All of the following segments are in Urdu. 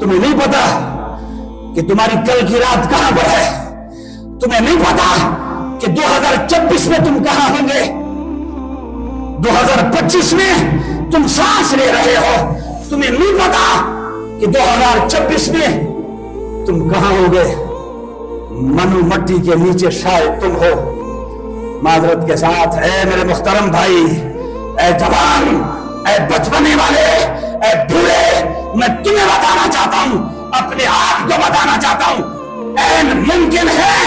تمہیں نہیں پتا کہ تمہاری کل کی رات کہاں پر ہے. تمہیں نہیں پتا کہ 2026 میں تم کہاں ہوں گے. 2025 میں تم سانس لے رہے ہو. تمہیں نہیں پتا کہ 2026 میں تم کہاں ہوگے. منو مٹی کے نیچے شاید تم ہو. معذرت کے ساتھ اے میرے محترم بھائی، اے جوان، اے بچپنے والے، اے بوڑھے، میں تمہیں بتانا چاہتا ہوں، اپنے آپ کو بتانا چاہتا ہوں، این ممکن ہے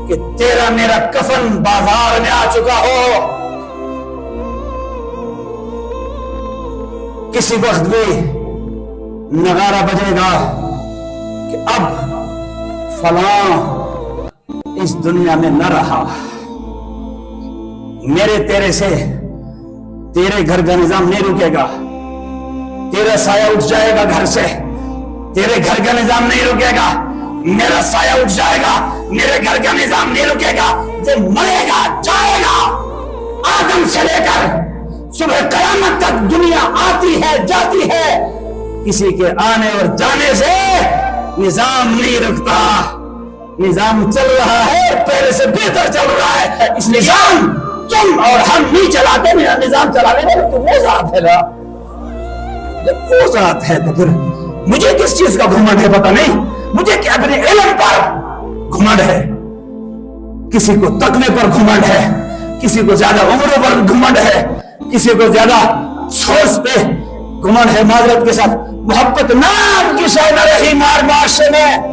کہ تیرا میرا کفن بازار میں آ چکا ہو. کسی وقت بھی نغارہ بجے گا کہ اب فلاں اس دنیا میں نہ رہا. میرے تیرے سے تیرے گھر کا نظام نہیں رکے گا. تیرا سایہ اٹھ جائے گا گھر سے، تیرے گھر کا نظام نہیں رکے گا. میرا سایہ اٹھ جائے گا، میرے گھر کا نظام نہیں رکے گا. جو مرے گا جائے گا. آدم سے لے کر صبح قیامت تک دنیا آتی ہے جاتی ہے. کسی کے آنے اور جانے سے نظام نہیں رکتا. نظام چل رہا ہے، پہلے سے بہتر چل رہا ہے. اس نظام تم اور ہم نہیں چلاتے. میرا نظام چلانے والا تو وہ ذات ہے نا. جب وہ ذات ہے تو پھر مجھے کس چیز کا گھمنڈ ہے پتہ نہیں. مجھے کہ اپنے علم پر گھمنڈ ہے، کسی کو تقوی پر گھمنڈ ہے، کسی کو زیادہ عمروں پر گھمنڈ ہے، کسی کو زیادہ سوچ پہ گھمنڈ ہے. معذرت کے ساتھ محبت نام کی شے نہ رہی معاشرے میں.